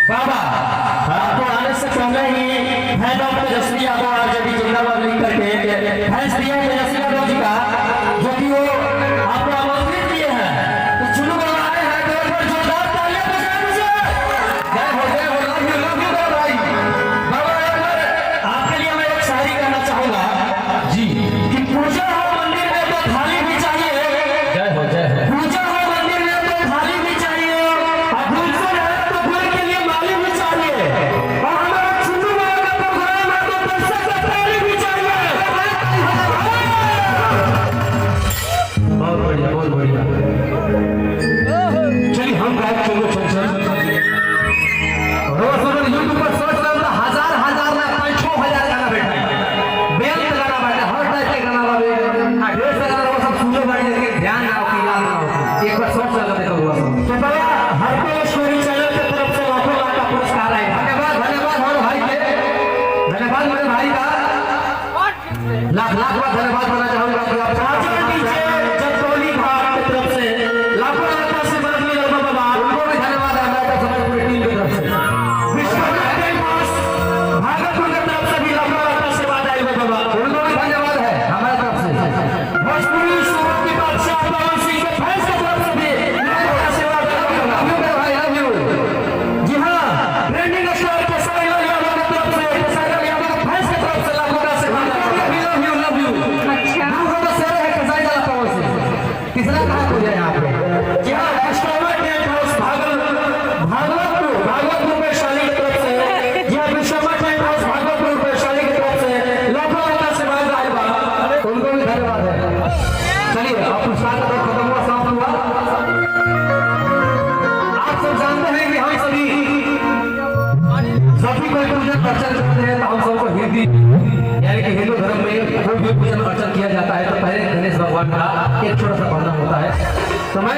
बाबा आपको आने से पहले ही है डॉक्टर तेजस्वी यादव आरजेडी जिंदाबाद लिख करके भैंस दिया तेजस्वी यादव जी का, जो कि वो आपको आमंत्रित किए हैं। तो चुनू बनाए हैं तो एक बार जोरदार तालियां बजाएं मुझे। जय हो लव यू भाई। बाबा एक बार आपके लिए मैं एक शायरी कहना चाहूंगा जी कि पूजा हो मंदिर में तो थाली भी चाहिए। जय हो पूजा हो मंदिर में तो थाली भी चाहिए, और गुलशन है तो फूल के लिए माली भी चाहिए, और हमारा चुनू बाबा का प्रोग्राम है तो दर्शक का ताली भी चाहिए। बहुत बढ़िया चलिए हम गायक चलो रोज यूट्यूब पर सर्च करता हजार ना 5-6 हजार गाना बैठा है, बेल गाना बैठा हर टाइप के गाना बाबे ढेर सारा गाना सब सुनो बाड़ी लेकिन ध्यान ना हो याद ना हो, एक बार सर्च कर देखो हुआ सब। तो बाबा हर कोई स्टोरी चैनल की तरफ से लाखों लाख का पुरस्कार है। धन्यवाद हमारे भाई के, धन्यवाद मेरे भाई का लाख बार धन्यवाद करना चाहूंगा कि आप जटोली घाट की तरफ से लाखों लाख का आशीर्वाद मिला बाबा, उनको भी धन्यवाद है हमारे समाज पूरी टीम की तरफ से। विश्वनाथ टेम्पल्स भागलपुर की तरफ से भी लाखों लाख का आशीर्वाद आएगा बाबा, उनको भी धन्यवाद है हमारे तरफ से। भोजपुरी सूरत की बादशाह पवन सिंह के फैंस की तरफ से भी लाखों का आशीर्वाद आएगा भाई, लव यू। जी हाँ, ट्रेंडिंग स्टार केसर यादव की तरफ से, केसर यादव के फैंस की तरफ से लाखों का आशीर्वाद आएगा, लव यू। अच्छा दूर का शेर है केसर यादव पवन सिंह, तीसरा कहां हो गया यहाँ पे। जी हाँ, customer tent house Bhagalpur Vaishali की तरफ से, जी हाँ विश्वकर्मा टेंट हाउस भागलपुर वैशाली की तरफ से लाखों लाख का आशीर्वाद आएगा, उनको भी धन्यवाद है। चलिए अब पुरस्कार का दौर खत्म हुआ, समाप्त हुआ। आप सब जानते हैं कि हम सभी कोई पूजन अर्चन करते हैं तो हम सबको हिंदी यानी कि हिंदू धर्म में कोई भी पूजन अर्चन किया जाता है तो पहले गणेश भगवान का एक छोटा सा वंदन होता है। तो मैं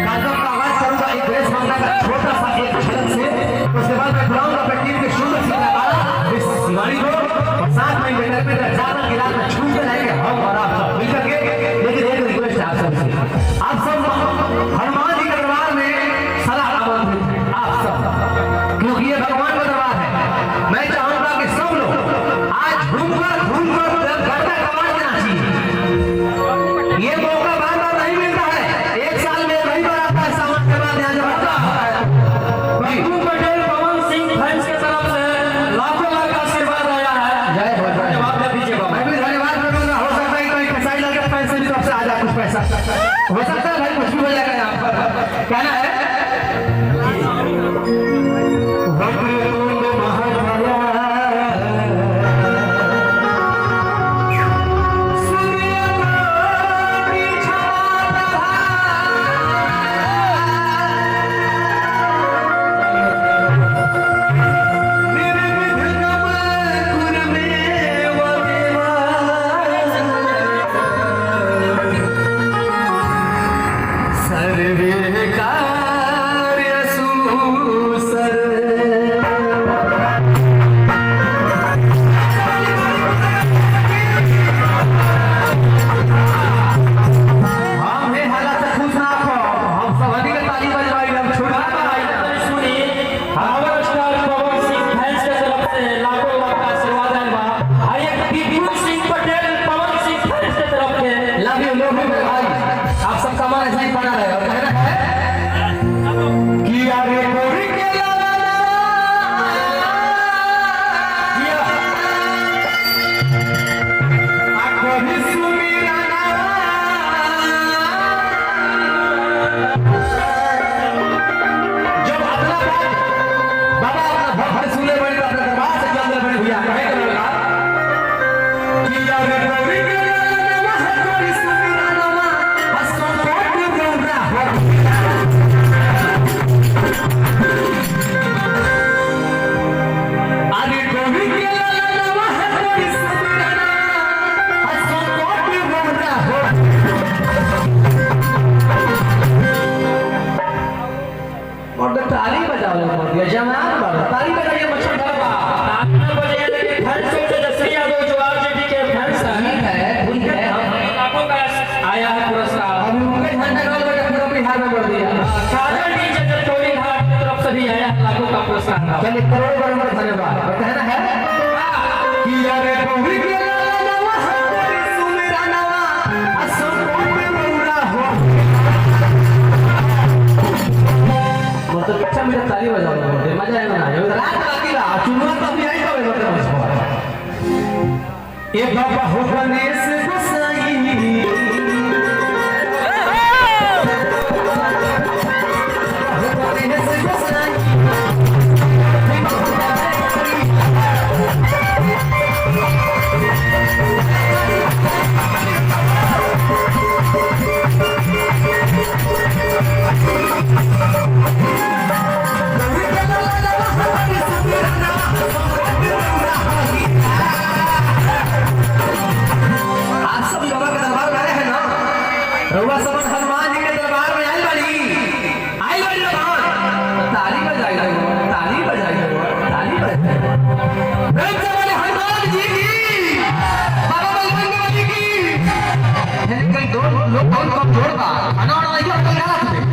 कार्यक्रम का आगाज करूंगा एक गणेश वंदन का छोटा सा एक झलक से, उसके बाद मैं बुलाऊंगा अपनी टीम के सुंदर सी कलाकार इस शिवानी को, और साथ में ज्यादा गिलास में छूट के रहेंगे हम और आप सब मिलकर के। लेकिन एक रिक्वेस्ट है आप सबसे, आप सब हनुमान जी के दरबार में सदा आमंत्रित हैं आप सब, क्योंकि ये भगवान का दरबार है। मैं चाहूंगा कि सब लोग आज घूमकर गरबा कमाल के नाचिए। ये मौका बार बार नहीं मिलता है, एक साल में वही बार आता है, सावन के बाद यहाँ जब आता है। बब्बू पटेल पवन सिंह फैंस की तरफ से लाखों लाख का आशीर्वाद आया है। जय हो, धन्यवाद दे दीजिए बाबा। मैं भी धन्यवाद करूंगा, हो सकता है कोई कसाई लगे फैंस की तरफ से आ जाए कुछ पैसा, हो सकता है भाई कुछ भी हो जाएगा यहाँ पर। कहना है सर्वे का पुरस्कार चलिए करोड़ करोड़ धन्यवाद। कहना है कि अरे बहुरी के नवा हमारी सुमेरा नवा असंकोट पूरा हो। मतलब अच्छा मेरा ताली बजाओ मजा आएगा ना रात बाकी रहा चुनवा तो भी आई तो मतलब ये बाबा हो गणेश गोसाई रउआ समझ हनुमान जी के दरबार में आई बड़ी ताली बजाई ताली बजाई ताली बजाई हनुमान जी की बाबा बलबंगी की कहीं दो लोग कौन कौन जोड़ता खाना वाना नहीं अपने हाथ में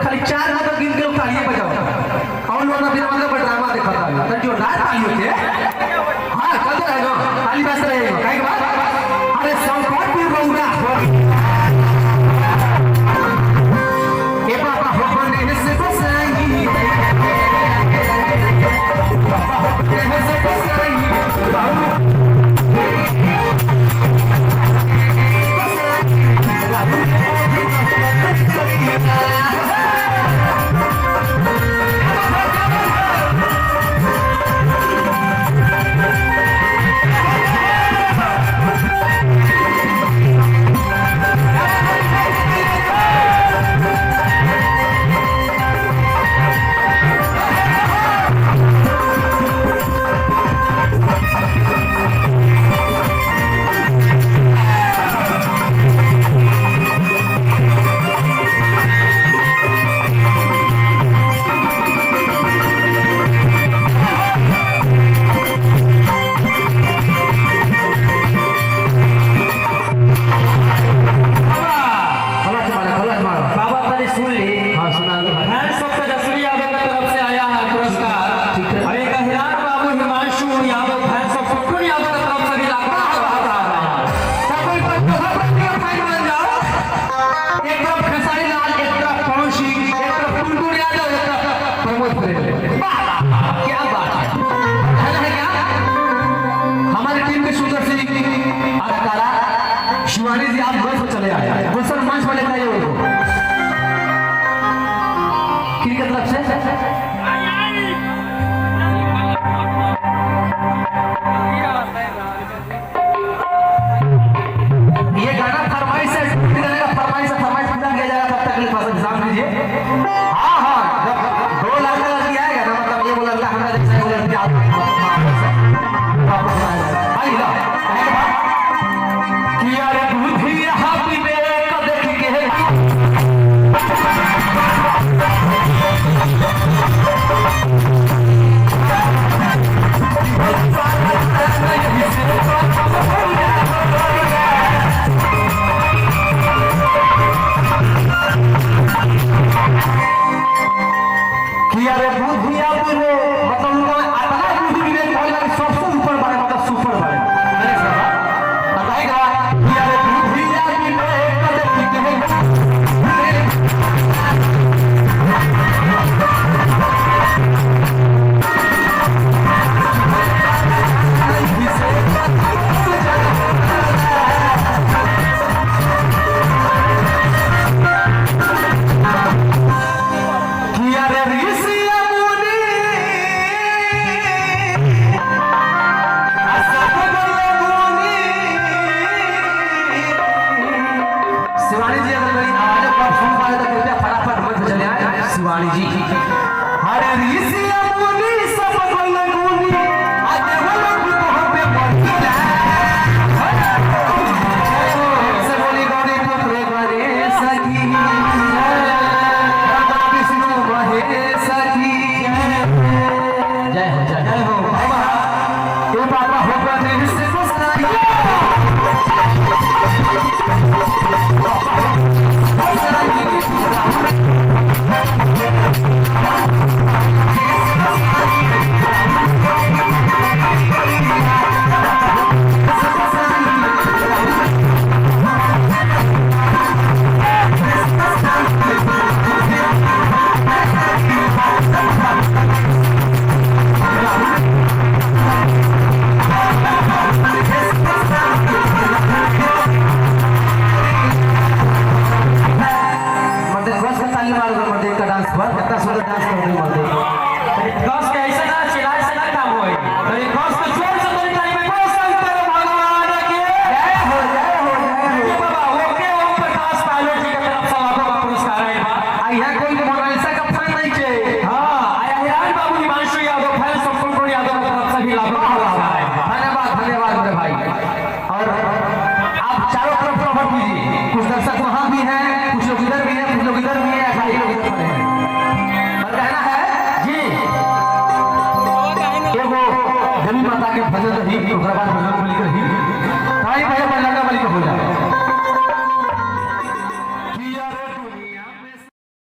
खाली 4 हाथ गिन के तालियां बजाओ और लोग फिर मतलब ड्रामा दिखाता है तो जो रात ताली होती है हां चलते रहेगा ताली बज रहेगा काहे के बाद अरे संकट भी रौरा हो ए बाबा हो बने से गोसाई बाबा हो बने से गोसाई शिवानी जी आप बस चले आए गुलशन मंच वाले चाहिए वो किनके तरफ से ये गाना फरमाइश से फरमाइश पूरा किया जाएगा तब तक के पास एग्जाम लीजिए हाँ हाँ जब 2 लाख का लड़की आएगा ना मतलब ये बोला हमारा जैसा लड़की आप वापस आएगा भाई ला कि यार बुद्धि हाथ में देख के शिवानी जी अगर मेरी आवाज़ को आप सुन पाए तो कृपया फटाफट मंच चले आए शिवानी जी। हरे ऋषि मुनि सब गुनी आते हो लोग तो हम पे पहुंचा से बोली गौरी पुत्र करे सखी विष्णु महे सखी जय हो बाबा ये बाबा हो गए विष्णु सखी भजन रही, भजन को लेकर ही, ताई भैया लड़का वाली को बोला।